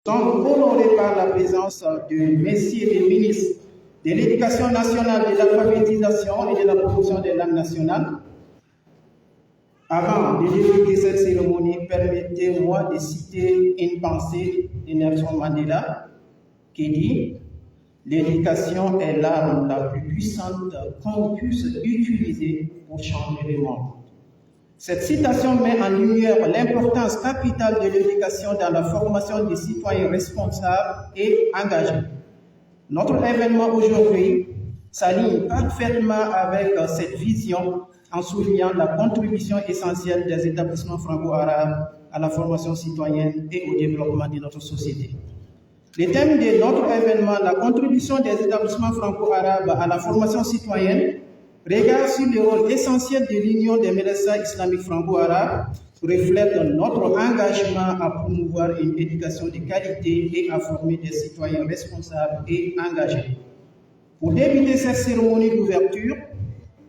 sont honorés par la présence de messieurs les ministres de l'Éducation nationale, de l'alphabétisation et de la promotion des langues nationales. Avant de débuter cette cérémonie, permettez-moi de citer une pensée de Nelson Mandela qui dit « L'éducation est l'arme la plus puissante qu'on puisse utiliser pour changer le monde ». Cette citation met en lumière l'importance capitale de l'éducation dans la formation des citoyens responsables et engagés. Notre événement aujourd'hui s'aligne parfaitement avec cette vision en soulignant la contribution essentielle des établissements franco-arabes à la formation citoyenne et au développement de notre société. Le thème de notre événement, la contribution des établissements franco-arabes à la formation citoyenne, regarde sur le rôle essentiel de l'Union des médecins islamiques franco-arabes, reflète notre engagement à promouvoir une éducation de qualité et à former des citoyens responsables et engagés. Pour débuter cette cérémonie d'ouverture,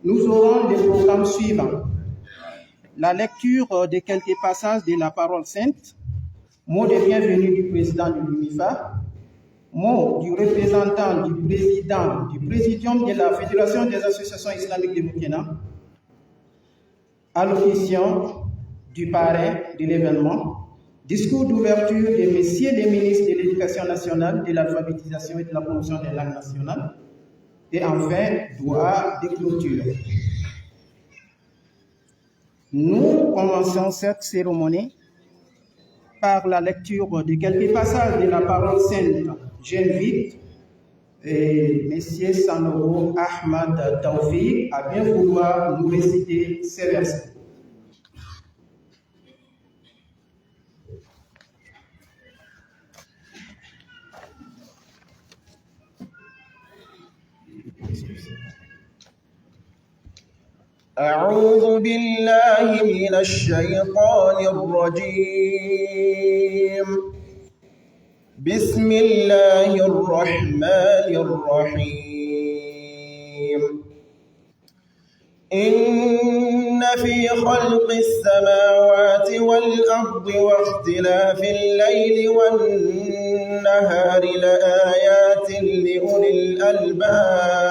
nous aurons les programmes suivants. La lecture de quelques passages de la parole sainte, mot de bienvenue du président de l'UNIFA, mot du représentant du président du Présidium de la Fédération des associations islamiques de Burkina, allocution du parrain de l'événement, discours d'ouverture de messieurs les ministres de l'Éducation nationale, de l'alphabétisation et de la promotion des langues nationales, et enfin, doigt de clôture. Nous commençons cette cérémonie par la lecture de quelques passages de la parole sainte. J'invite M. Sanoro Ahmad Taoufik à bien vouloir nous réciter ces versets. أعوذ بالله من الشيطان الرجيم بسم الله الرحمن الرحيم إن في خلق السماوات والأرض واختلاف الليل والنهار لآيات لأولي الألباب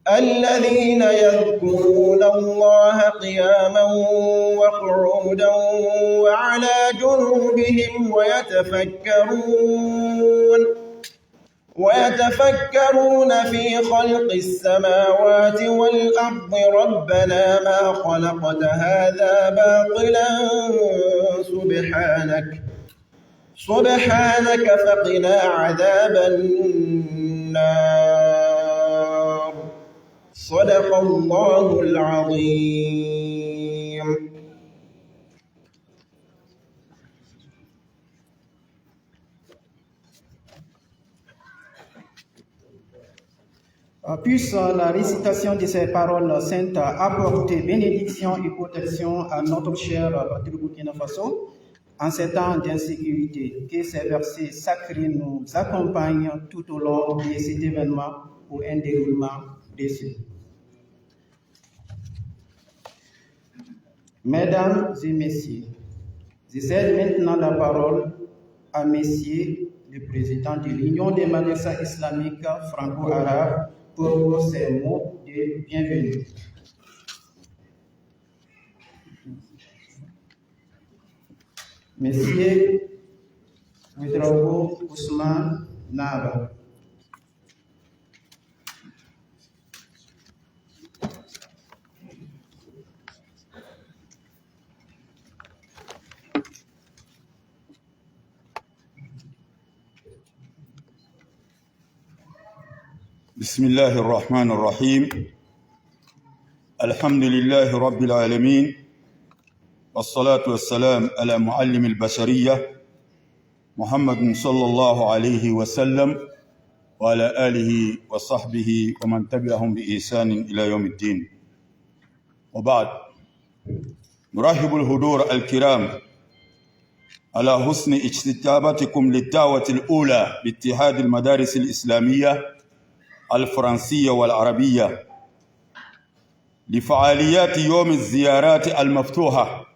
الذين يذكرون الله قياما وقعودا وعلى جنوبهم ويتفكرون في خلق السماوات والأرض ربنا ما خلقت هذا باطلا سبحانك فقنا عذاب النار صدق الله العظيم. Puisse la récitation de ces paroles saintes apporter bénédiction et protection à notre cher patrie Burkina Faso en ces temps d'insécurité. Que ces versets sacrés nous accompagnent tout au long de cet événement pour un déroulement précieux. Mesdames et messieurs, je cède maintenant la parole à Messieurs le Président de l'Union des madrasas islamiques franco-arabes pour ces mots de bienvenue. Monsieur Ouedraogo Ousmane Naba. بسم الله الرحمن الرحيم الحمد لله رب العالمين والصلاة والسلام على معلم البشرية محمد صلى الله عليه وسلم وعلى آله وصحبه ومن تبعهم بإحسان إلى يوم الدين. وبعد، نرحب الحضور الكرام على حسن استجابتكم للدعوة الأولى باتحاد المدارس الإسلامية الفرنسية والعربية لفعاليات يوم الزيارات المفتوحة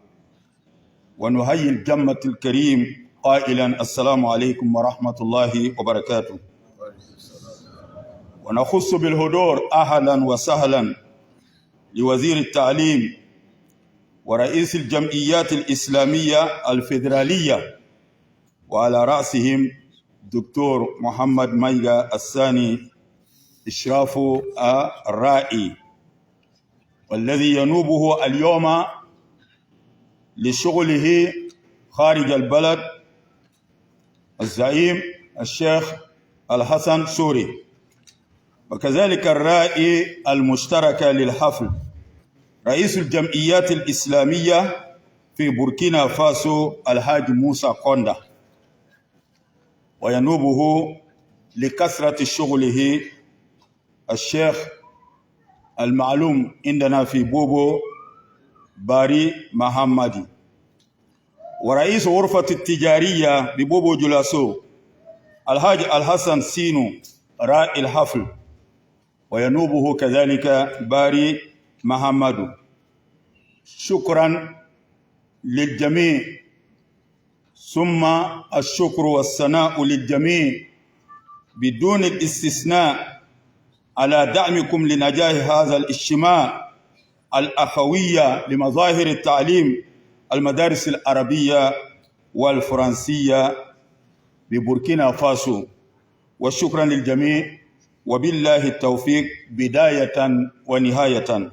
ونهيئ الجمة الكريم قائلا السلام عليكم ورحمة الله وبركاته. ونخص بالحضور أهلا وسهلا لوزير التعليم ورئيس الجمعيات الإسلامية الفيدرالية، وعلى رأسهم دكتور محمد مايغا الثاني إشراف الرائي، والذي ينوبه اليوم لشغله خارج البلد الزعيم الشيخ الحسن سوري، وكذلك الرائي المشترك للحفل رئيس الجمعيات الإسلامية في بوركينا فاسو الحاج موسى قوندا، وينوبه لكثرة شغله الشيخ المعلوم عندنا في بوبو باري محمدي، ورئيس غرفة التجارية ببوبو جلاسو الحاج الحسن سينو رائي الحفل، وينوبه كذلك باري محمد. شكرا للجميع، ثم الشكر والثناء للجميع بدون الاستثناء على دعمكم لنجاح هذا الاجتماع الأخوية لمظاهر التعليم المدارس العربية والفرنسية ببوركينا فاسو. وشكرا للجميع وبالله التوفيق بداية ونهاية.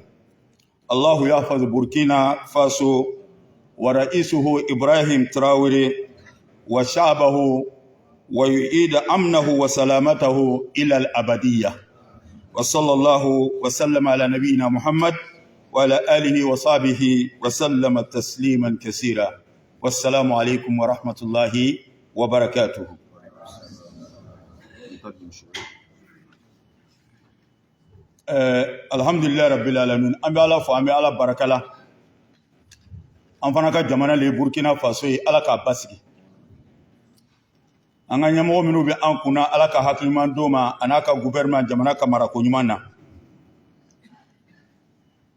الله يحفظ بوركينا فاسو ورئيسه إبراهيم تراوري وشعبه، ويعيد أمنه وسلامته إلى الأبدية. وصلى الله وسلم على نبينا محمد وعلى آله وصحبه وسلم تسليما كثيرا. والسلام عليكم ورحمة الله وبركاته. alhamdulillah rabbil alamin, an bɛ ala fo, an bɛ ala barakala. An fana ka jamana le Burkina Faso ye ala k'a basigi. An ka ɲɛmɔgɔ minnu bɛ an kunna ala ka hakiliman d'o ma a n'a ka gouvernement jamana ka marako ɲuman na.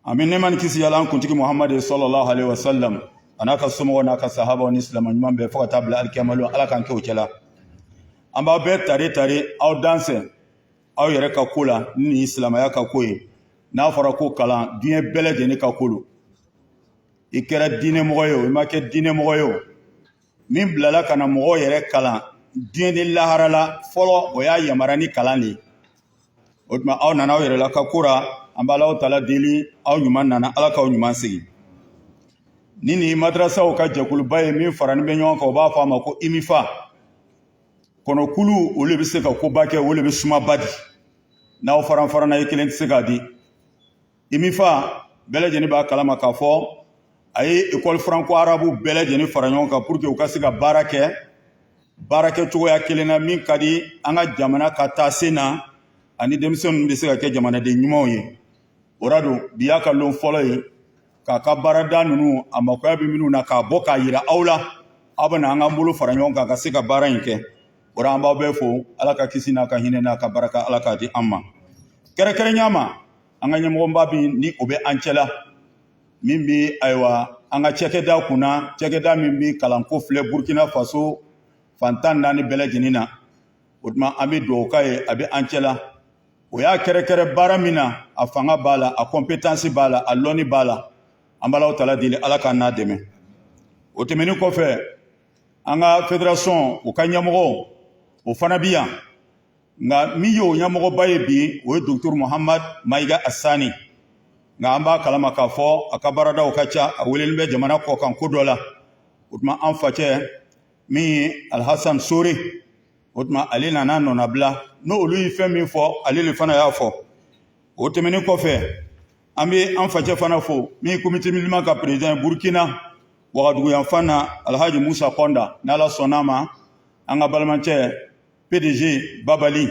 An bɛ nɛɛma ni kisi yala an kuntigi Muhamadu sallallahu alaihi wa sallam a n'a ka somɔgɔw n'a ka sahabaw ni silamɛ ɲuman bɛɛ fo ka taa bila alikiyama don, ala k'an kɛ o cɛla. An b'aw bɛɛ tare aw dansɛ aw yɛrɛ ka ko la ni silamɛya ka ko ye. N'a fɔra ko kalan diɲɛ bɛɛ lajɛlen ka ko don. I kɛra diinɛmɔgɔ ye o, i ma kɛ diinɛmɔgɔ ye o, min bilala ka na mɔgɔw yɛrɛ kalan diɲɛ ni lahara la fɔlɔ o y'a yamaruya ni kalan de ye. O tuma aw nana aw yɛrɛ la ka ko ra, an b'a Alahu Taala deli aw ɲuman nana, ala k'aw ɲuman segi. Ni nin madrasaw ka jɛkuluba ye min farani bɛ ɲɔgɔn kan u b'a fɔ a ma ko IMIFA. Kɔnɔkulu olu bɛ se ka koba kɛ, olu bɛ sumaba di. N'aw faran-faranna ye kelen tɛ se k'a di. IMIFA bɛɛ lajɛlen b'a kalama k'a fɔ a ye école franco-arabe bɛɛ lajɛlen fara ɲɔgɔn kan pour que u ka se ka baara kɛ cogoya kelen na min ka di an ka jamana ka taa sen na ani denmisɛnninw bɛ se ka kɛ jamanaden ɲumanw ye. O la don bi y'a ka lon fɔlɔ ye k'a ka baarada ninnu a magoya bɛ minnu na k'a bɔ k'a yira aw la, aw bɛ na an k'an bolo fara ɲɔgɔn kan ka se ka baara in kɛ. O la an b'aw bɛɛ fo, ala ka kisi n'a ka hinɛ n'a ka baraka ala k'a di an ma. Kɛrɛnkɛrɛnya ma an ka ɲɛmɔgɔba bi ni o bɛ an cɛla min bi ayiwa an ka cɛkɛda kunna, cɛkɛda min bi kalanko filɛ Burkina Faso fantan naani bɛɛ lajɛlen na. O tuma an bɛ dugawu k'a ye a bɛ an cɛla. O y'a kɛrɛkɛrɛ baara min na a fanga b'a la, a compétence b'a la, a lɔnni b'a la. An b'a Alahu Taala deli ala k'an n'a dɛmɛ. O tɛmɛnen kɔfɛ an ka fédération o ka ɲɛmɔgɔ o fana bi yan. Nka min ye o ɲɛmɔgɔba ye bi o ye docteur Mohamed Maïga Assani. Nka an b'a kalama k'a fɔ a ka baaradaw ka ca, a welelen bɛ jamana kɔ kan ko dɔ la. O tuma an facɛ min ye Alhasan Sori, o tuma ale nana nɔnabila n'olu ye fɛn min fɔ ale le fana y'a fɔ. O tɛmɛnen kɔfɛ an bɛ an facɛ fana fo min ye comité musulman ka président ye Burkina Wagadugu yan fan na Alhaji Musa Konda, n'ala sɔnn'a ma an ka balimacɛ PDG Babali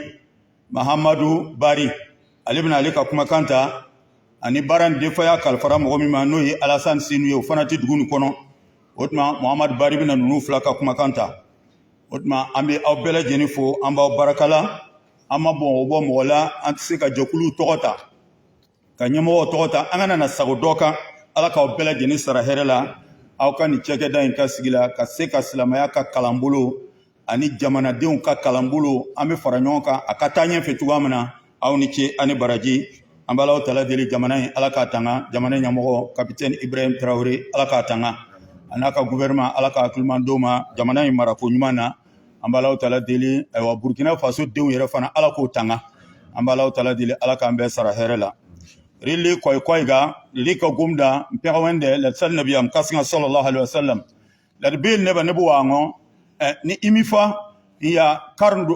Mahamadu Bari ale bɛna ale ka kumakan ta ani baara in defaya kalifara mɔgɔ min ma n'o ye Alassane Sinu ye, o fana tɛ dugu nin kɔnɔ. O tuma Mahamadu Bari bɛna ninnu fila ka kumakan ta. O tuma an bɛ aw bɛɛ lajɛlen fo, an b'aw barakala, an ma bɔn o bɔ mɔgɔ la, an tɛ se ka jɛkuluw tɔgɔ ta ka ɲɛmɔgɔw tɔgɔ ta, an kana na sago dɔ kan. Ala k'aw bɛɛ lajɛlen sara hɛrɛ la, aw ka ni cɛkɛda in ka sigi la ka se ka silamɛya ka kalan bolo ani jamanadenw ka kalan bolo an bɛ fara ɲɔgɔn kan a ka taa ɲɛfɛ cogoya min na aw ni ce ani baraji an bɛ Alahu Taala deli jamana in Ala k'a tanga jamana ɲɛmɔgɔ kapitɛni Ibrahim Traoré Ala k'a tanga a n'a ka gouvernement Ala ka hakiliman d'o ma jamana in marako ɲuman na an bɛ Alahu Taala deli ayiwa Burkina Faso denw yɛrɛ fana Ala k'o tanga an bɛ Alahu Taala deli Ala k'an bɛɛ sara hɛrɛ la rili koy ga lika gumda mpega wende la sal nabiyam kasinga sallallahu alaihi wasallam la bil neba nebu wango ni imifa ya karng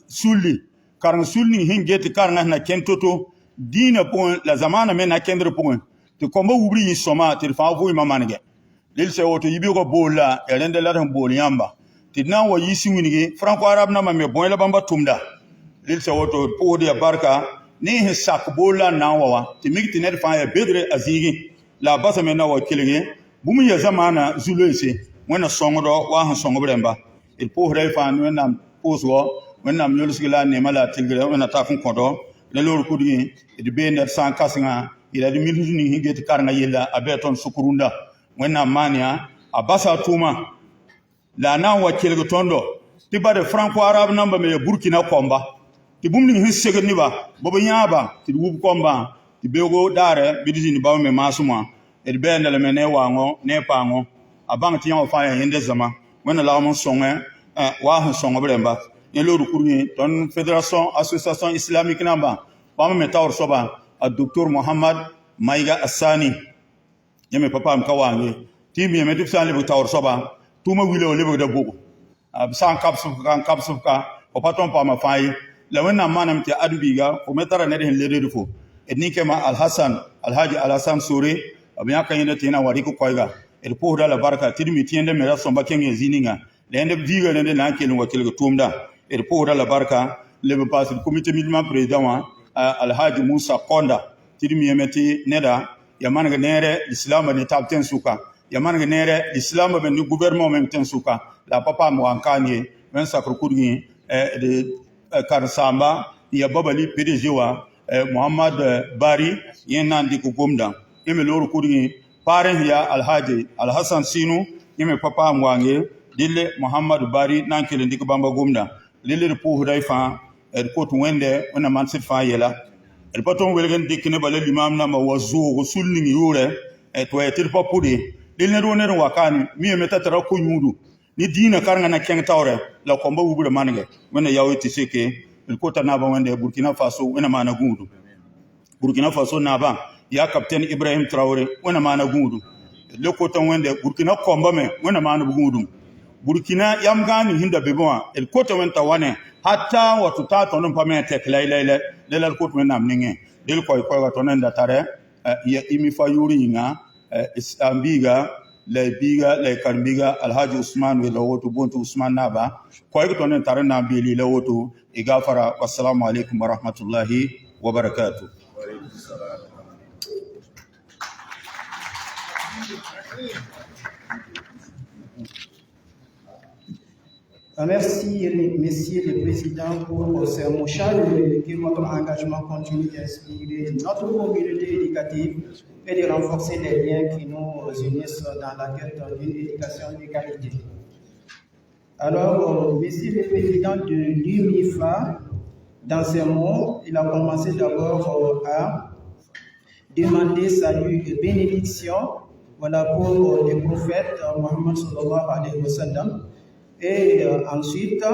sulli hingeti karng na kentoto dina pon la zamana men na kendre pon to kombo wubri yi soma te fa vo imamange lil se woto yibi ko bola elende la tan bol yamba tidna wa yisi winigi franco arab na ma me bon la bamba tumda lil se woto podi ya barka ni hin sak bola na wawa ti migti net fa ya bedre azigi la basa men na wa kiligi bumu ya zamana zulese wona songodo wa han songo bremba il pohre fa no nam poswo wona am yolusgila ne mala tilgire wona ta fun kodo le lor kudi de be net san kasinga ila de miluni hingeti karanga yella abeton sukurunda wona mania abasa tuma la na wa kiligi tondo ti bade franco arabe namba me burkina komba ti bumni hin segni ba bobo nyaba ti wub komba ti bego dare bidini ba me masuma e be ndale me ne wango ne pango abang ti yon fa yende zama wona la mon songe wa han songo bremba ne loru kurni ton fédération association islamique namba ba me tawr soba a docteur Mohamed Maiga Assani yeme papa am kawange ti mi me dipsan le tawr soba tuma wilo le de bogo san kapsu ka o patron pa ma fay la wena manam ti adubiga o metara ne den lede fo ednike ma alhaji alhasan suri abiya kan yende tina wari ko koyga el po da la baraka tidmi tiende me raso bakenge zininga lende viga lende na kelin wakil tumda el po da la baraka le pass comité militant président wa alhaji Musa Konda tidmi yemeti neda yamanga nere islam ne tabten suka yamanga nere islam ben ni gouvernement même ten suka la papa mo ankanye men sakru kurgi de karsamba ya babali PDG wa Muhammad Bari yenan di ko gomda yeme loru kurgi paren ya alhaji alhasan sinu yeme papa mwange dille Muhammad Bari nankele ndik bamba gomda lille po hudaifa ko to wende ona man sit fa yela el paton welgen dikne bale limam na ma wazu sulni yure to etir papudi lille roner wakani mi meta tara ko nyudu ni dina karanga na keng tawre la komba wubule mange wena yawiti seke el kota na ba wende Burkina Faso wena mana gundu Burkina Faso na ba ya capitaine Ibrahim Traoré wena mana gundu le kota wende Burkina komba me wena mana gundu Burkina yamgani hinda bebwa el kota wenta wane hatta watu tato non pa me tek laylele le kota wena mninge del koy wato nda tare ya imi fa yuri nga ambiga le biga le karbiga alhaji Usman we lawoto bonto Usman naba koy ko tonen tare na bili lawoto e gafara wassalamu alaikum wa rahmatullahi wa barakatuh. Merci, messieurs les présidents, pour ces mots chaleureux que votre engagement continue d'inspirer notre communauté éducative et de renforcer les liens qui nous unissent dans la quête d'une éducation de qualité. Alors, messieurs les présidents de l'UMIFA, dans ces mots, il a commencé d'abord à demander salut et bénédiction voilà, pour le prophète Mohammed sallallahu alayhi wa sallam. Et ensuite,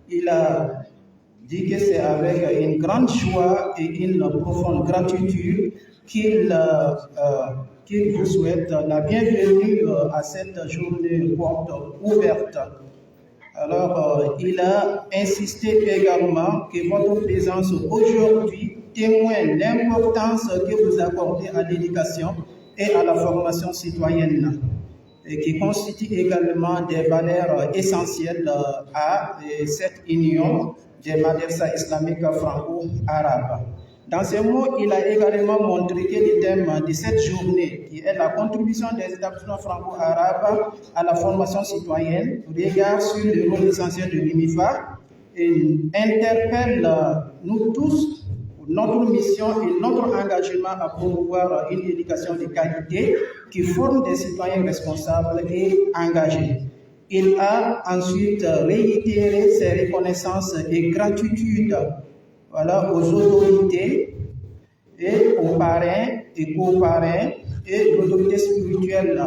il a dit que c'est avec une grande joie et une profonde gratitude qu'il vous souhaite la bienvenue à cette journée porte ouverte. Alors, il a insisté également que votre présence aujourd'hui témoigne l'importance que vous accordez à l'éducation et à la formation citoyenne, et qui constitue également des valeurs essentielles à cette union des madrasas islamiques franco-arabes. Dans ces mots, il a également montré que le thème de cette journée, qui est la contribution des établissements franco-arabes à la formation citoyenne, regarde sur le rôle essentiel de l'UMIFA et interpelle nous tous notre mission et notre engagement à promouvoir une éducation de qualité qui forme des citoyens responsables et engagés. Il a ensuite réitéré ses reconnaissances et gratitude aux autorités et aux parrains et co-parrains et l'autorité spirituelle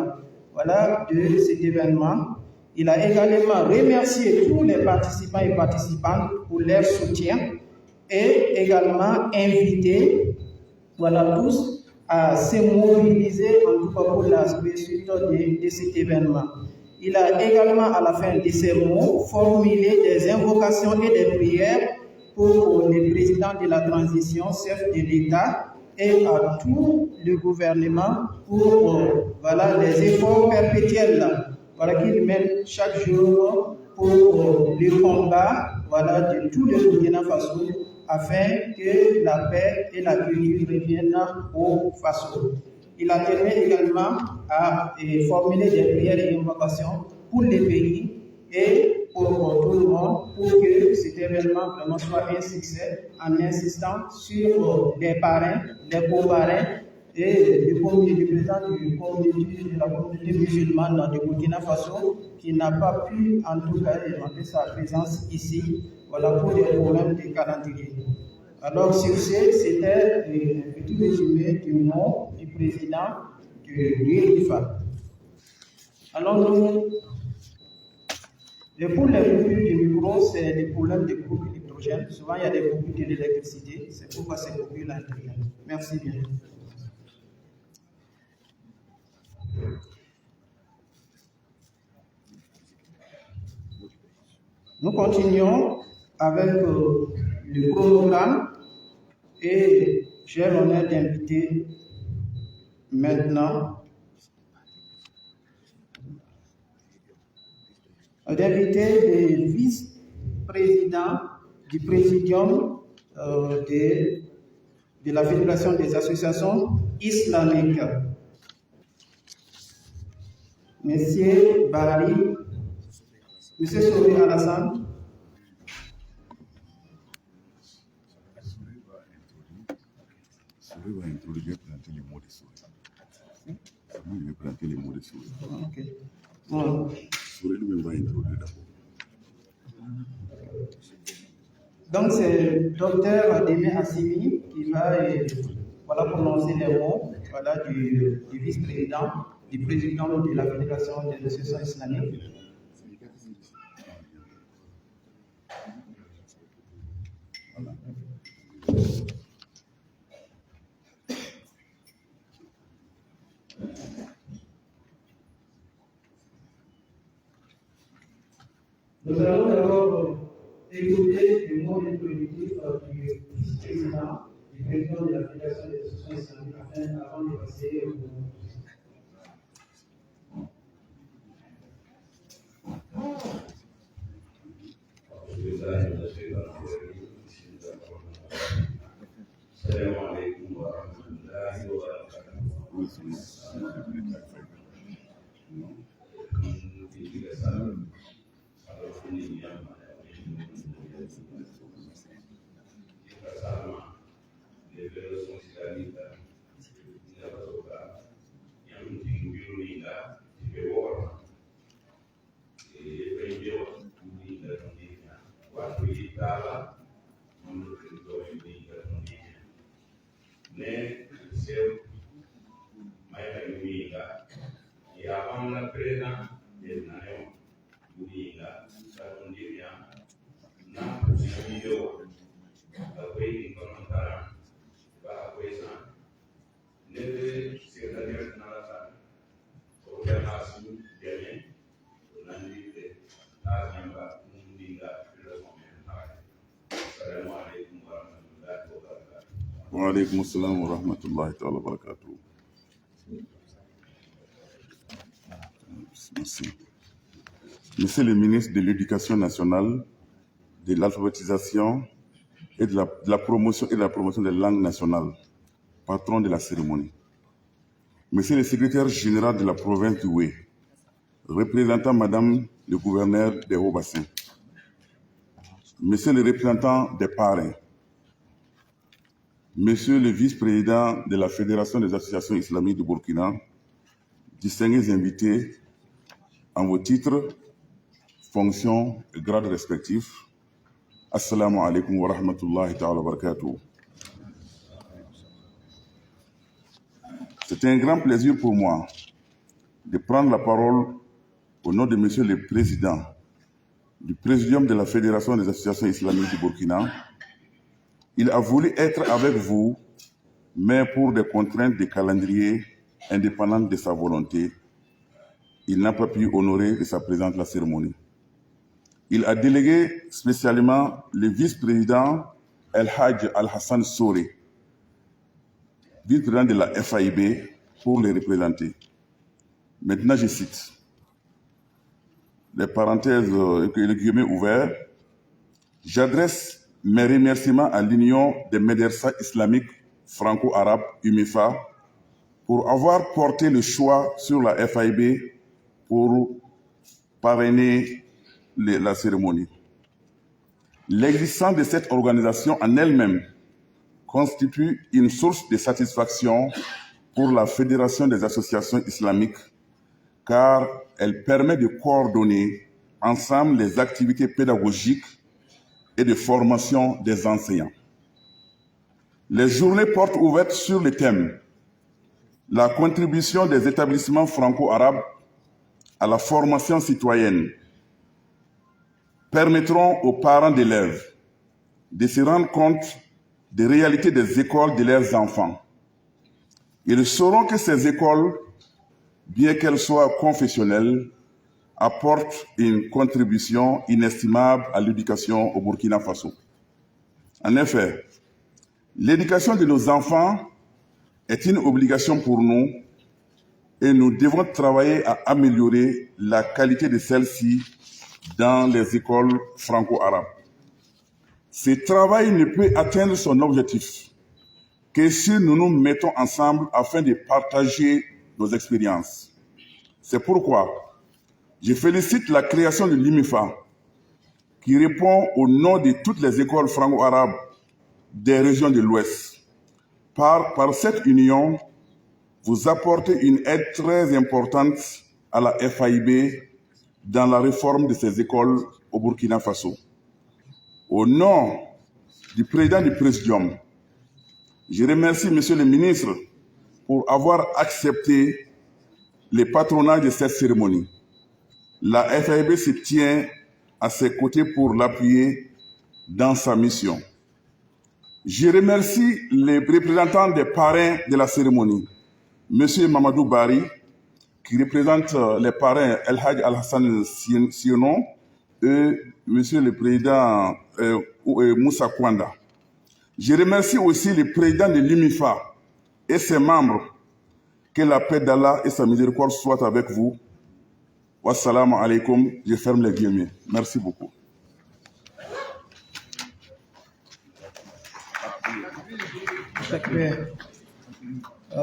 de cet événement. Il a également remercié tous les participants et participantes pour leur soutien et également invité tous à se mobiliser en tout cas pour la réussite de cet événement. Il a également à la fin de ses mots formulé des invocations et des prières pour le président de la transition, chef de l'État et à tout le gouvernement pour les efforts perpétuels qu'il mène chaque jour pour le combat de tout le Burkina Faso afin que la paix et la culture reviennent au Faso. Il a terminé également à formuler des prières et invocations pour les pays et pour tout le monde pour que cet événement vraiment soit un succès en insistant sur les parrains, les co-parrains et le président de la communauté musulmane de Burkina Faso qui n'a pas pu en tout cas demander sa présence ici pour des problèmes de calendrier. Alors sur ce, c'était un petit résumé du mot du président de l'UEFA. Alors pour les coupures du micro, c'est des problèmes de coupures d'hydrogène. Souvent, il y a des coupures de l'électricité. C'est pourquoi ces coupures-là interviennent. Merci bien. Nous continuons avec le chronogramme et j'ai l'honneur d'inviter maintenant le vice-président du présidium de la Fédération des associations islamiques, Monsieur Barari, Monsieur Souri Alassane. Souri va introduire, présenter les mots de Souri. Je vais présenter les mots de Souri. Ok. Souri lui-même va introduire d'abord. Donc c'est le docteur Démé Assimi qui va prononcer les mots du vice-président, du président de la Fédération des associations islamiques. Nous allons d'abord écouter le mot introductif du vice-président, du président de la Fédération des associations islamiques avant de passer au السلام عليكم ورحمة الله وبركاته. Wa alaykum assalam wa rahmatullahi wa barakatuh. Merci. Monsieur le ministre de l'Éducation nationale, de l'alphabétisation et de la promotion des langues nationales, patron de la cérémonie. Monsieur le secrétaire général de la province du Houé, représentant Madame le gouverneur des Hauts-Bassins, Monsieur le représentant des parrains, Monsieur le vice-président de la Fédération des associations islamiques du Burkina, distingués invités, en vos titres, fonctions et grades respectifs, Assalamu alaikum wa rahmatullahi ta'ala wa barakatuh. C'est un grand plaisir pour moi de prendre la parole au nom de Monsieur le Président du Présidium de la Fédération des associations islamiques du Burkina. Il a voulu être avec vous, mais pour des contraintes de calendrier indépendantes de sa volonté, il n'a pas pu honorer de sa présence la cérémonie. Il a délégué spécialement le vice-président El Hadj Al-Hassan Souré, vice-président de la FAIB, pour les représenter. Maintenant, je cite les parenthèses et les guillemets ouverts. J'adresse mes remerciements à l'Union des médersa islamiques franco-arabes, UMIFA, pour avoir porté le choix sur la FAIB pour parrainer la cérémonie. L'existence de cette organisation en elle-même constitue une source de satisfaction pour la Fédération des associations islamiques, car elle permet de coordonner ensemble les activités pédagogiques et de formation des enseignants. Les journées portes ouvertes sur le thème « La contribution des établissements franco-arabes à la formation citoyenne » permettront aux parents d'élèves de se rendre compte des réalités des écoles de leurs enfants. Ils sauront que ces écoles, bien qu'elles soient confessionnelles, apportent une contribution inestimable à l'éducation au Burkina Faso. En effet, l'éducation de nos enfants est une obligation pour nous et nous devons travailler à améliorer la qualité de celle-ci dans les écoles franco-arabes. Ce travail ne peut atteindre son objectif que si nous nous mettons ensemble afin de partager nos expériences. C'est pourquoi je félicite la création de l'UMIFA, qui répond au nom de toutes les écoles franco-arabes des régions de l'Ouest. Par cette union, vous apportez une aide très importante à la FAIB dans la réforme de ces écoles au Burkina Faso. Au nom du président du Présidium, je remercie Monsieur le ministre pour avoir accepté le patronage de cette cérémonie. La FAIB se tient à ses côtés pour l'appuyer dans sa mission. Je remercie les représentants des parrains de la cérémonie, Monsieur Mamadou Bari, qui représente les parrains El Hadj Al-Hassan Sionon et Monsieur le Président Moussa Kwanda. Je remercie aussi le président de l'UMIFA et ses membres. Que la paix d'Allah et sa miséricorde soient avec vous. Wassalamu alaikum. Je ferme les guillemets. Merci beaucoup.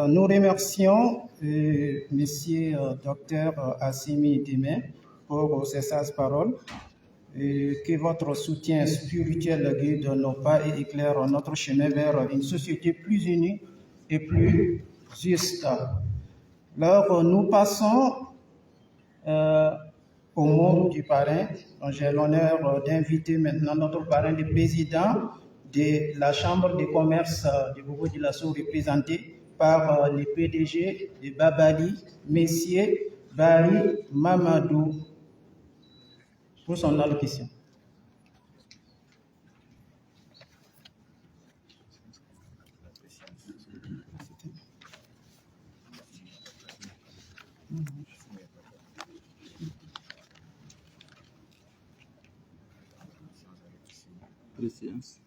Nous remercions Monsieur Dr Assimi Deme pour ces sages paroles. Que votre soutien spirituel guide nos pas et éclaire notre chemin vers une société plus unie et plus juste. Alors, nous passons au mot du parrain. J'ai l'honneur d'inviter maintenant notre parrain, le président de la Chambre de commerce de Bobo-Dioulasso, représenté par le PDG de Babali, Messier Bari Mamadou, pour son allocution. Présidence.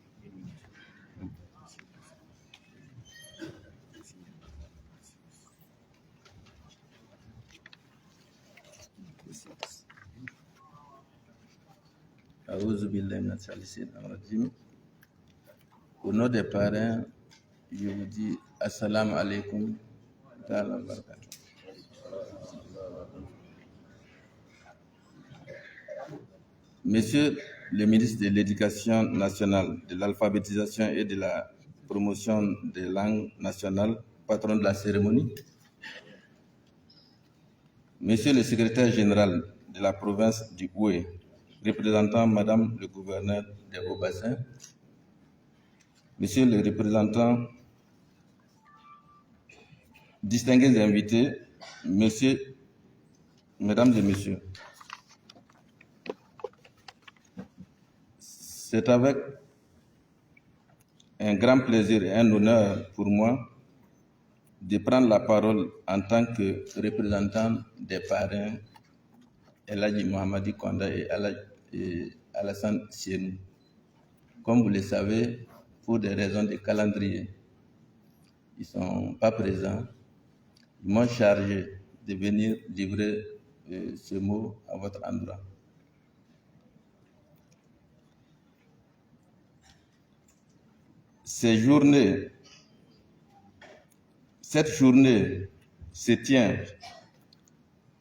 Au nom des parrains, je vous dis Assalamu alaikum. Monsieur le ministre de l'Éducation nationale, de l'alphabétisation et de la promotion des langues nationales, patron de la cérémonie, Monsieur le secrétaire général de la province du Houé, représentant Madame le gouverneur des Hauts-Bassins, Monsieur le représentant, distingués invités, Mesdames et Messieurs, c'est avec un grand plaisir et un honneur pour moi de prendre la parole en tant que représentant des parrains Eladji Mohamadi Konda et Alassane Sienou. Comme vous le savez, pour des raisons de calendrier, ils ne sont pas présents. Ils m'ont chargé de venir livrer ce mot à votre endroit. Cette journée se tient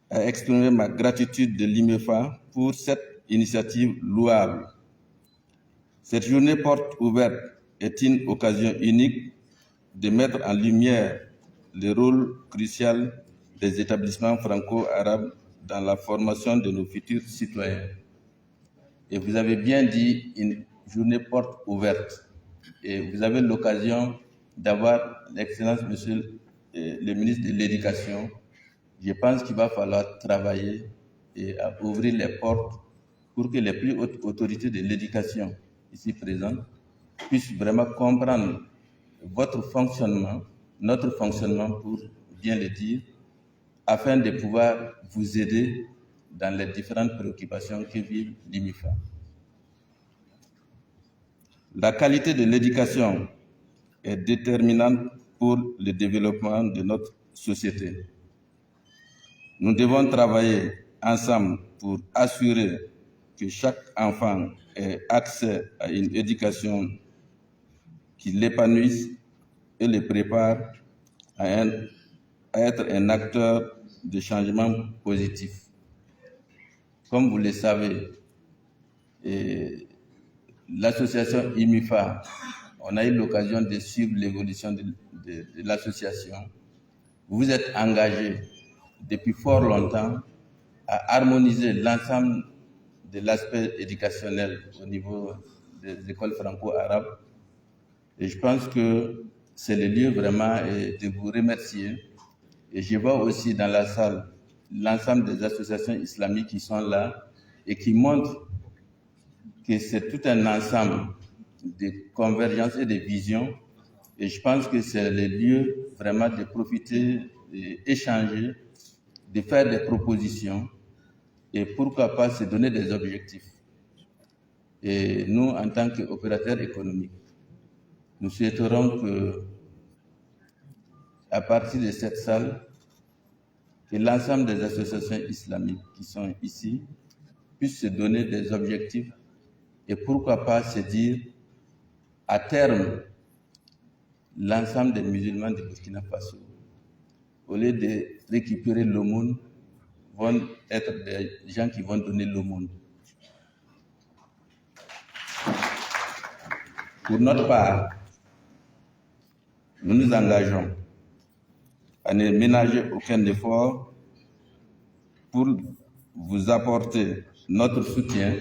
à exprimer ma gratitude de l'IMEFA pour cette initiative louable. Cette journée porte ouverte est une occasion unique de mettre en lumière le rôle crucial des établissements franco-arabes dans la formation de nos futurs citoyens. Et vous avez bien dit une journée porte ouverte. Et vous avez l'occasion d'avoir l'excellence, monsieur le ministre de l'Éducation. Je pense qu'il va falloir travailler et à ouvrir les portes pour que les plus hautes autorités de l'éducation ici présentes puissent vraiment comprendre votre fonctionnement, notre fonctionnement pour bien le dire, afin de pouvoir vous aider dans les différentes préoccupations que vit l'IMEFA. La qualité de l'éducation est déterminante pour le développement de notre société. Nous devons travailler ensemble pour assurer que chaque enfant ait accès à une éducation qui l'épanouisse et le prépare à être un acteur de changement positif. Comme vous le savez, l'association IMEFA, on a eu l'occasion de suivre l'évolution de l'association. Vous êtes engagé depuis fort longtemps à harmoniser l'ensemble de l'aspect éducationnel au niveau des écoles franco-arabes. Et je pense que c'est le lieu vraiment de vous remercier. Et je vois aussi dans la salle l'ensemble des associations islamiques qui sont là et qui montrent que c'est tout un ensemble de convergences et de visions. Et je pense que c'est le lieu vraiment de profiter, d'échanger, de faire des propositions et pourquoi pas se donner des objectifs. Et nous, en tant qu'opérateurs économiques, nous souhaiterons que, à partir de cette salle, que l'ensemble des associations islamiques qui sont ici puissent se donner des objectifs et pourquoi pas se dire, à terme, l'ensemble des musulmans du Burkina Faso, au lieu de récupérer l'aumône, vont être des gens qui vont donner l'aumône. Pour notre part, nous nous engageons à ne ménager aucun effort pour vous apporter notre soutien.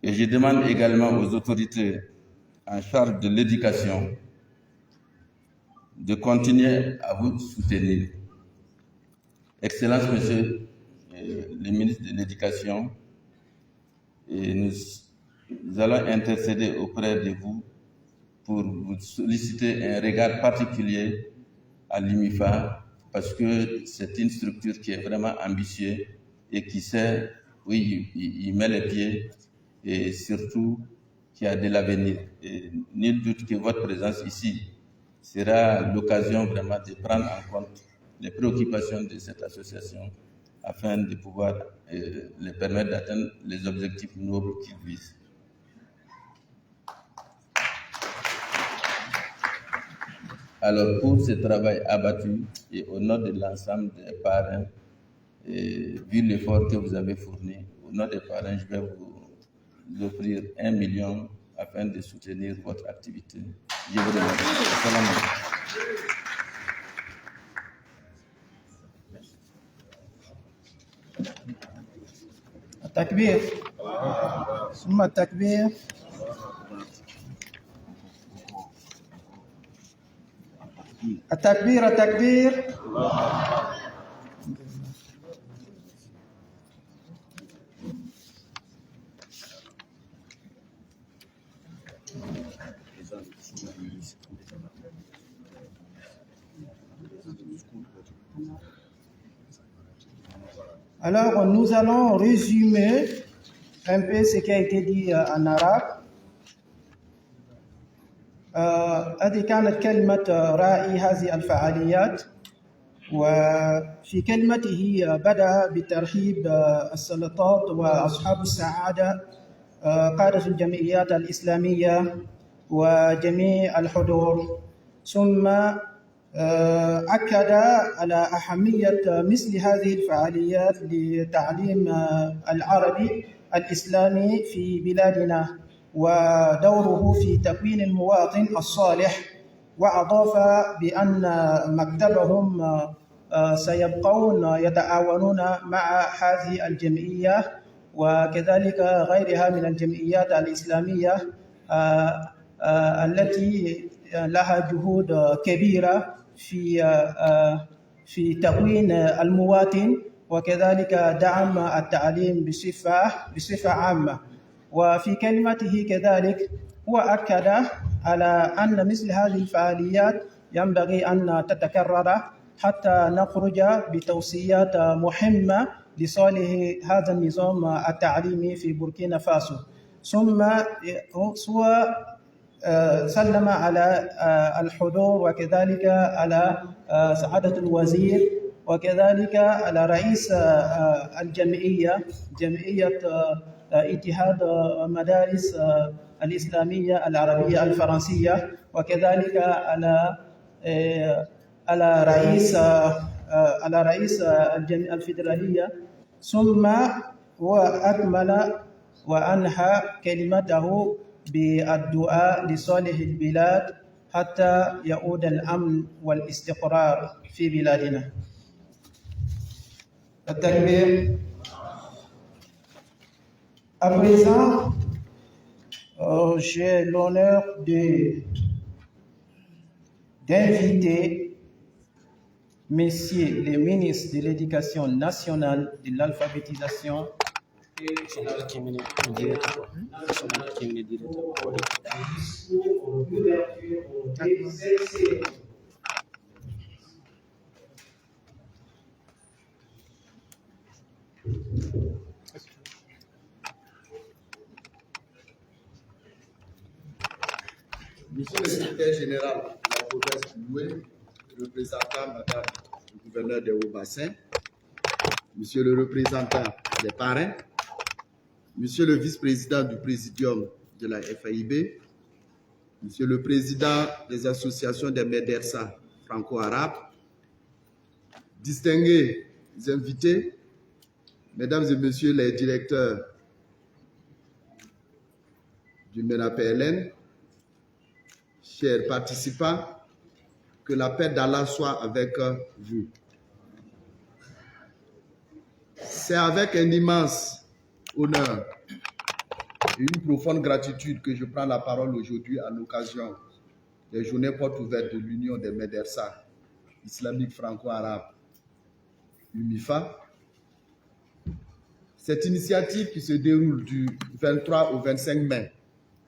Et je demande également aux autorités en charge de l'éducation de continuer à vous soutenir. Excellence, Monsieur le ministre de l'Éducation, et nous allons intercéder auprès de vous pour vous solliciter un regard particulier à l'IMEFA parce que c'est une structure qui est vraiment ambitieuse et qui sait où il met les pieds et surtout qui a de l'avenir. Et nul doute que votre présence ici sera l'occasion vraiment de prendre en compte les préoccupations de cette association afin de pouvoir les permettre d'atteindre les objectifs nobles qu'ils visent. Alors, pour ce travail abattu et au nom de l'ensemble des parrains, vu l'effort que vous avez fourni, au nom des parrains, je vais vous offrir 1 million afin de soutenir votre activité. Je vous remercie. Salam alaikum. Takbir. Summa takbir. التكبير التكبير. Alors, nous allons résumer un peu ce qui a été dit en arabe. هذه كانت كلمة رائي هذه الفعاليات، وفي كلمته بدأ بترحيب السلطات وأصحاب السعادة، قادة الجمعيات الإسلامية وجميع الحضور، ثم أكد على أهمية مثل هذه الفعاليات لتعليم العربي الإسلامي في بلادنا ودوره في تكوين المواطن الصالح، وأضاف بأن مكتبهم سيبقون يتعاونون مع هذه الجمعية وكذلك غيرها من الجمعيات الإسلامية التي لها جهود كبيرة في تكوين المواطن وكذلك دعم التعليم بصفة عامة. وفي كلمته كذلك هو أكد على أن مثل هذه الفعاليات ينبغي أن تتكرر حتى نخرج بتوصيات مهمة لصالح هذا النظام التعليمي في بوركينا فاسو. ثم هو سلم على الحضور وكذلك على سعادة الوزير وكذلك على رئيس الجمعية، جمعية اتحاد مدارس الإسلامية العربية الفرنسية، وكذلك على رئيس الجمعية الفيدرالية. ثم هو أكمل وأنهى كلمته بالدعاء لصالح البلاد حتى يعود الأمن والاستقرار في بلادنا. التكبير. À présent, j'ai l'honneur d'inviter messieurs les ministres de l'Éducation nationale, de l'alphabétisation et de Monsieur le secrétaire général de la province du Loué, représentant Madame le gouverneur des Hauts-Bassins, Monsieur le représentant des parrains, Monsieur le vice-président du présidium de la FAIB, Monsieur le président des associations des médersa franco-arabes, distingués invités, Mesdames et Messieurs les directeurs du MENA-PLN, chers participants, que la paix d'Allah soit avec vous. C'est avec un immense honneur et une profonde gratitude que je prends la parole aujourd'hui à l'occasion des journées portes ouvertes de l'Union des médersa islamiques franco-arabes, UMIFA. Cette initiative qui se déroule du 23 au 25 mai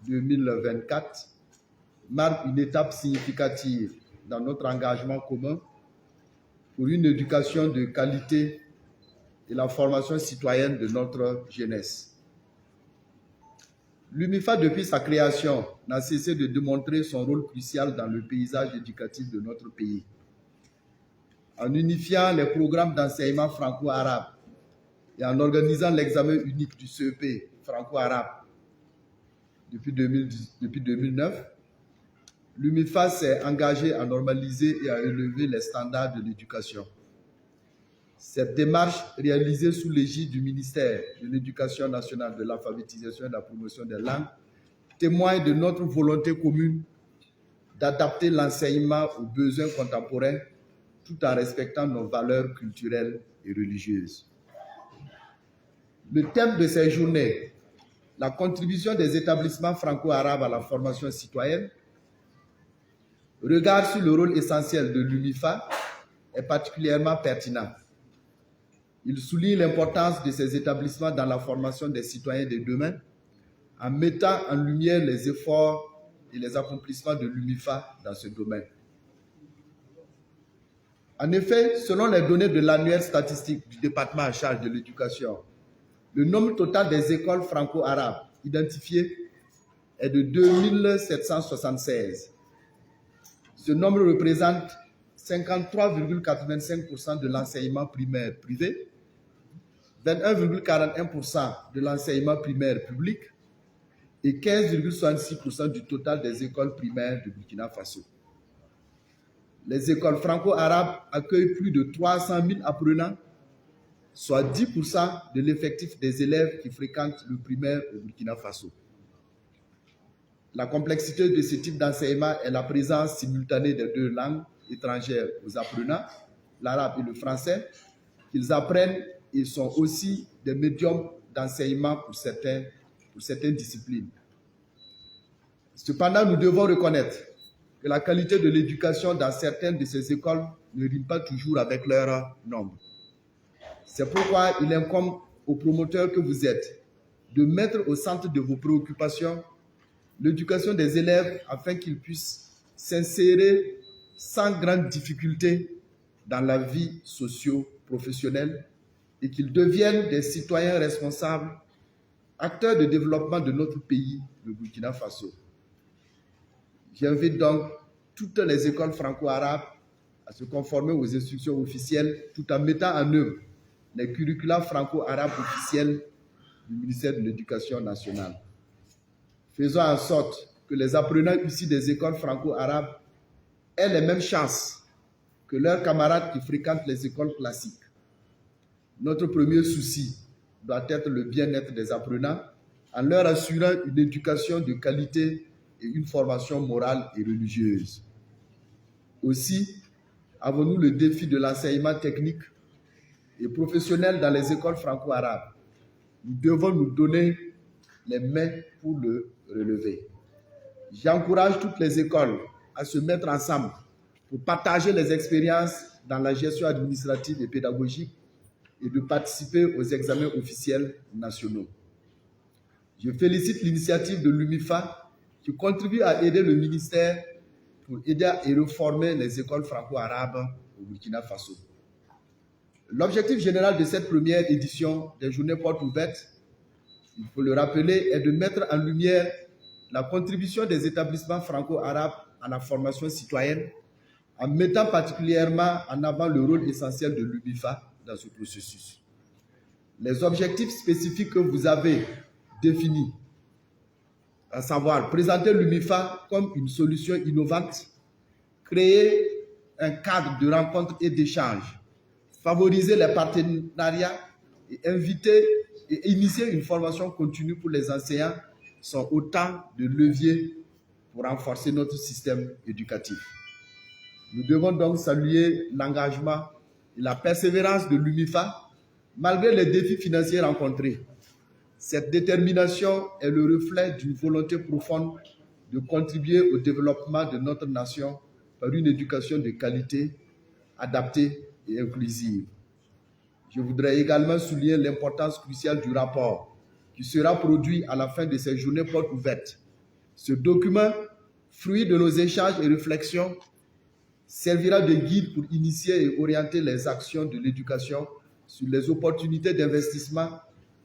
2024 marque une étape significative dans notre engagement commun pour une éducation de qualité et la formation citoyenne de notre jeunesse. L'UMIFA, depuis sa création, n'a cessé de démontrer son rôle crucial dans le paysage éducatif de notre pays. En unifiant les programmes d'enseignement franco-arabe et en organisant l'examen unique du CEP franco-arabe depuis 2009, l'UMIFA s'est engagé à normaliser et à élever les standards de l'éducation. Cette démarche, réalisée sous l'égide du ministère de l'Éducation nationale, de l'alphabétisation et de la promotion des langues, témoigne de notre volonté commune d'adapter l'enseignement aux besoins contemporains tout en respectant nos valeurs culturelles et religieuses. Le thème de ces journées, la contribution des établissements franco-arabes à la formation citoyenne, regard sur le rôle essentiel de l'UNIFA, est particulièrement pertinent. Il souligne l'importance de ces établissements dans la formation des citoyens de demain, en mettant en lumière les efforts et les accomplissements de l'UNIFA dans ce domaine. En effet, selon les données de l'annuaire statistique du département en charge de l'éducation, le nombre total des écoles franco-arabes identifiées est de 2776. Ce nombre représente 53,85% de l'enseignement primaire privé, 21,41% de l'enseignement primaire public et 15,66% du total des écoles primaires de Burkina Faso. Les écoles franco-arabes accueillent plus de 300 000 apprenants, soit 10% de l'effectif des élèves qui fréquentent le primaire au Burkina Faso. La complexité de ce type d'enseignement est la présence simultanée des deux langues étrangères aux apprenants, l'arabe et le français, qu'ils apprennent et sont aussi des médiums d'enseignement pour certaines disciplines. Cependant, nous devons reconnaître que la qualité de l'éducation dans certaines de ces écoles ne rime pas toujours avec leur nombre. C'est pourquoi il incombe aux promoteurs que vous êtes de mettre au centre de vos préoccupations l'éducation des élèves afin qu'ils puissent s'insérer sans grande difficulté dans la vie socio-professionnelle et qu'ils deviennent des citoyens responsables, acteurs de développement de notre pays, le Burkina Faso. J'invite donc toutes les écoles franco-arabes à se conformer aux instructions officielles tout en mettant en œuvre les curricula franco-arabes officiels du ministère de l'Éducation nationale. Faisons en sorte que les apprenants issus des écoles franco-arabes aient les mêmes chances que leurs camarades qui fréquentent les écoles classiques. Notre premier souci doit être le bien-être des apprenants en leur assurant une éducation de qualité et une formation morale et religieuse. Aussi, avons-nous le défi de l'enseignement technique et professionnel dans les écoles franco-arabes. Nous devons nous donner les mains pour le relever. J'encourage toutes les écoles à se mettre ensemble pour partager les expériences dans la gestion administrative et pédagogique et de participer aux examens officiels nationaux. Je félicite l'initiative de l'UNIFA qui contribue à aider le ministère pour aider et reformer les écoles franco-arabes au Burkina Faso. L'objectif général de cette première édition des Journées Portes Ouvertes, il faut le rappeler, est de mettre en lumière la contribution des établissements franco-arabes à la formation citoyenne, en mettant particulièrement en avant le rôle essentiel de l'UNIFA dans ce processus. Les objectifs spécifiques que vous avez définis, à savoir présenter l'UNIFA comme une solution innovante, créer un cadre de rencontres et d'échanges, favoriser les partenariats et inviter et initier une formation continue pour les enseignants sont autant de leviers pour renforcer notre système éducatif. Nous devons donc saluer l'engagement et la persévérance de l'UNIFA malgré les défis financiers rencontrés. Cette détermination est le reflet d'une volonté profonde de contribuer au développement de notre nation par une éducation de qualité, adaptée et inclusive. Je voudrais également souligner l'importance cruciale du rapport qui sera produit à la fin de ces journées portes ouvertes. Ce document, fruit de nos échanges et réflexions, servira de guide pour initier et orienter les actions de l'éducation sur les opportunités d'investissement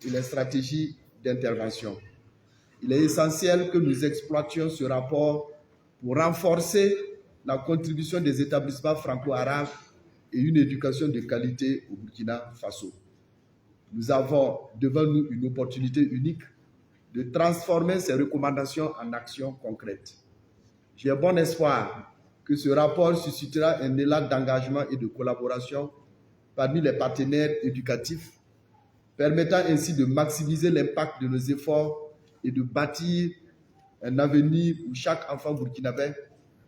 et les stratégies d'intervention. Il est essentiel que nous exploitions ce rapport pour renforcer la contribution des établissements franco-arabes et une éducation de qualité au Burkina Faso. Nous avons devant nous une opportunité unique de transformer ces recommandations en actions concrètes. J'ai bon espoir que ce rapport suscitera un élan d'engagement et de collaboration parmi les partenaires éducatifs, permettant ainsi de maximiser l'impact de nos efforts et de bâtir un avenir où chaque enfant burkinabé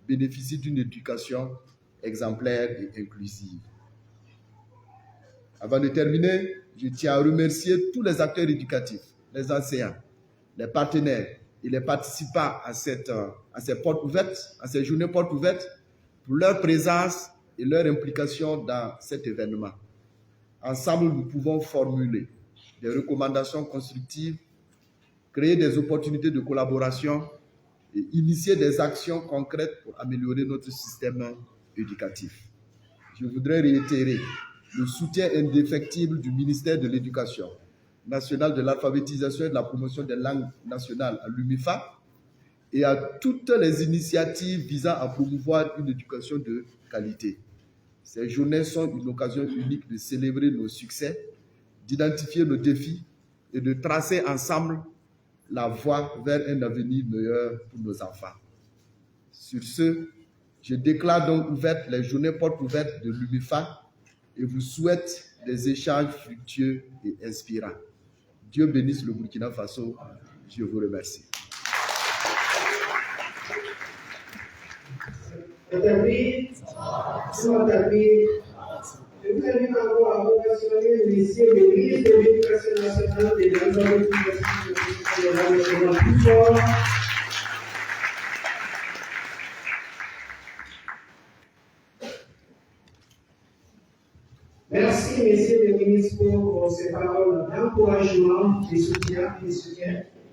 bénéficie d'une éducation exemplaire et inclusive. Avant de terminer, je tiens à remercier tous les acteurs éducatifs, les enseignants, les partenaires et les participants à ces portes ouvertes, à ces journées portes ouvertes, pour leur présence et leur implication dans cet événement. Ensemble, nous pouvons formuler des recommandations constructives, créer des opportunités de collaboration et initier des actions concrètes pour améliorer notre système éducatif. Je voudrais réitérer le soutien indéfectible du ministère de l'Éducation nationale, de l'alphabétisation et de la promotion des langues nationales à l'UMIFA et à toutes les initiatives visant à promouvoir une éducation de qualité. Ces journées sont une occasion unique de célébrer nos succès, d'identifier nos défis et de tracer ensemble la voie vers un avenir meilleur pour nos enfants. Sur ce, je déclare donc ouvertes les journées portes ouvertes de l'UMIFA et vous souhaite des échanges fructueux et inspirants. Dieu bénisse le Burkina Faso. Je vous remercie. Je vous invite encore à ovationner Monsieur le ministre de l'Éducation nationale et de l'alphabétisation de la plus fort. Merci, Monsieur le ministre, pour ces paroles d'encouragement, de soutien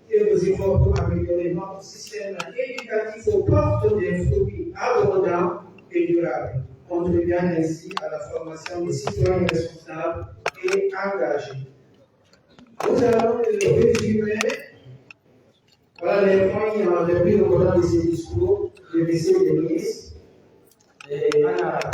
et vos efforts pour améliorer notre système éducatif aux portes des fruits abondants et durables, contribuant ainsi à la formation des citoyens responsables et engagés. Nous allons résumer les points les plus importants de ce discours de M. le ministre en arabe.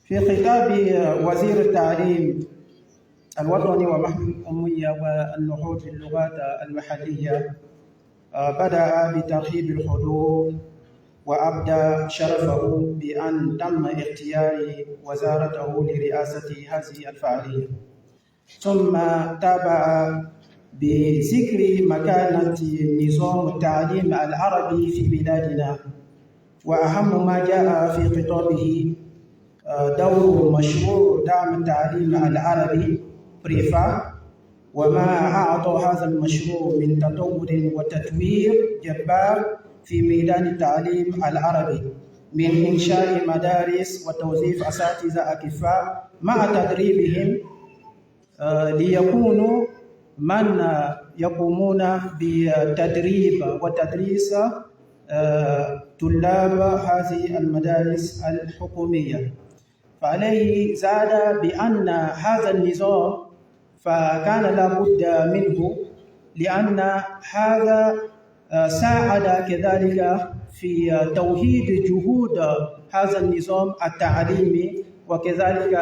في خطاب وزير التعليم الوطني ومحو الأمية والنهوض باللغات المحلية بدأ بترحيب الحضور وأبدى شرفه بأن تم اختيار وزارته لرئاسة هذه الفعالية، ثم تابع بذكر مكانة نظام التعليم العربي في بلادنا، وأهم ما جاء في خطابه دور مشروع دعم التعليم العربي بريفا، وما أعطى هذا المشروع من تطور وتطوير جبار في ميدان التعليم العربي، من إنشاء مدارس وتوظيف أساتذة أكفاء مع تدريبهم ليكونوا من يقومون بتدريب وتدريس طلاب هذه المدارس الحكومية. فعليه زاد بأن هذا النظام فكان لابد منه، لأن هذا ساعد كذلك في توحيد جهود هذا النظام التعليمي، وكذلك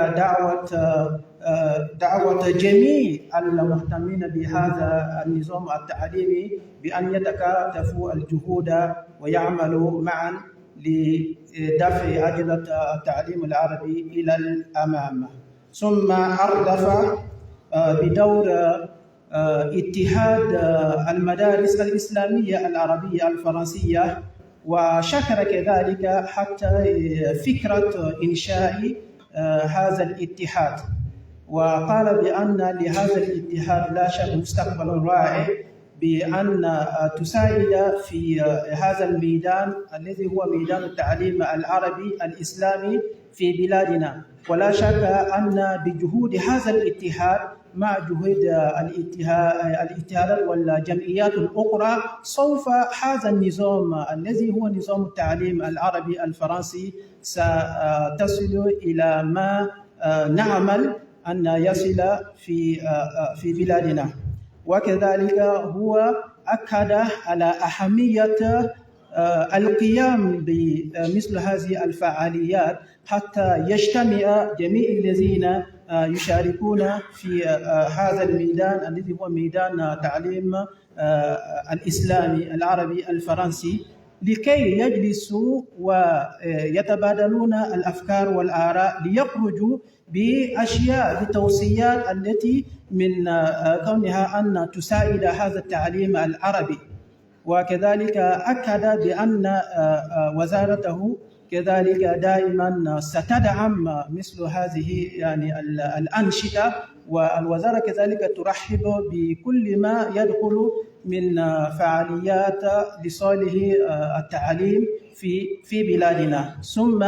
دعوة جميع المهتمين بهذا النظام التعليمي بأن يتكاتفوا الجهود ويعملوا معا لدفع أجندة التعليم العربي إلى الأمام. ثم أردف بدور اتحاد المدارس الإسلامية العربية الفرنسية، وشكر كذلك حتى فكرة إنشاء هذا الاتحاد، وقال بأن لهذا الاتحاد لا شك مستقبل رائع، بأن تساعد في هذا الميدان الذي هو ميدان التعليم العربي الإسلامي في بلادنا. ولا شك أن بجهود هذا الاتحاد مع جهود الاتحادات والجمعيات الأخرى سوف هذا النظام الذي هو نظام التعليم العربي الفرنسي ستصل إلى ما نعمل أن يصل في بلادنا. وكذلك هو أكد على أهمية القيام بمثل هذه الفعاليات حتى يجتمع جميع الذين يشاركون في هذا الميدان الذي هو ميدان تعليم الإسلامي العربي الفرنسي، لكي يجلسوا ويتبادلون الأفكار والآراء ليخرجوا بأشياء بتوصيات التي من كونها أن تساعد هذا التعليم العربي. وكذلك أكد بأن وزارته كذلك دائما ستدعم مثل هذه يعني الأنشطة، والوزارة كذلك ترحب بكل ما يدخل من فعاليات لصالح التعليم في بلادنا. ثم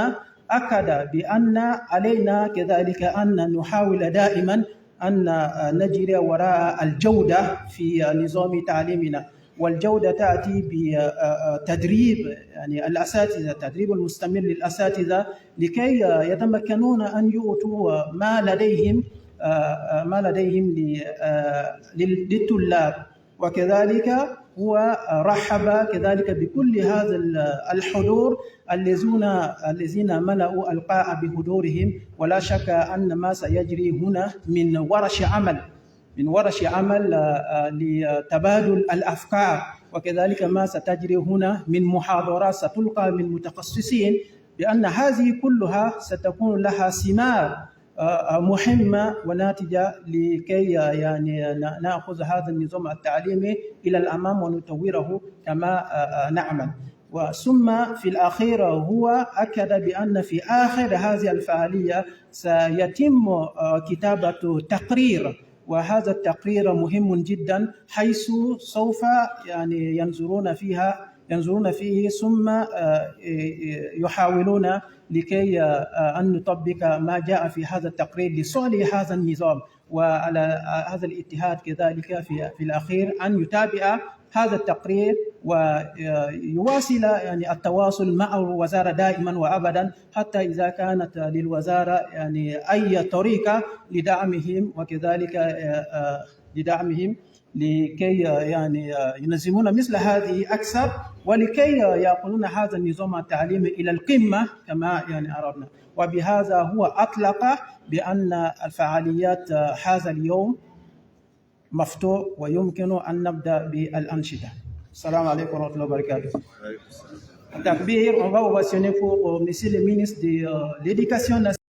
أكد بأن علينا كذلك أن نحاول دائما أن نجري وراء الجودة في نظام تعليمنا، والجودة تأتي بتدريب يعني الأساتذة، تدريب المستمر للأساتذة لكي يتمكنون أن يؤتوا ما لديهم للطلاب. وكذلك هو رحب كذلك بكل هذا الحضور الذين ملأوا القاعة بحضورهم. ولا شك أن ما سيجري هنا من ورش عمل لتبادل الأفكار، وكذلك ما ستجري هنا من محاضرات ستلقى من متخصصين، بأن هذه كلها ستكون لها ثمار مهمة وناتجة لكي يعني نأخذ هذا النظام التعليمي إلى الأمام ونطوره كما نعمل. ثم في الأخير هو أكد بأن في آخر هذه الفعالية سيتم كتابة تقرير، وهذا التقرير مهم جدا، حيث سوف يعني ينظرون فيه ثم يحاولون لكي أن نطبق ما جاء في هذا التقرير لصالح هذا النظام. وعلى هذا الاتحاد كذلك في الأخير أن يتابع هذا التقرير ويواصل يعني التواصل مع الوزارة دائما وأبدا، حتى إذا كانت للوزارة يعني أي طريقة لدعمهم، وكذلك لدعمهم لكي يعني ينظمون مثل هذه أكثر، ولكي يأخذون هذا النظام التعليمي إلى القمة كما يعني أردنا. وبهذا هو أطلق بأن الفعاليات هذا اليوم مفتوح ويمكن أن نبدأ بالأنشطة. Salam alaikum wa rahmatullahi wa barakatuh. Takbir, on va ovationner pour Monsieur le ministre de l'Éducation nationale.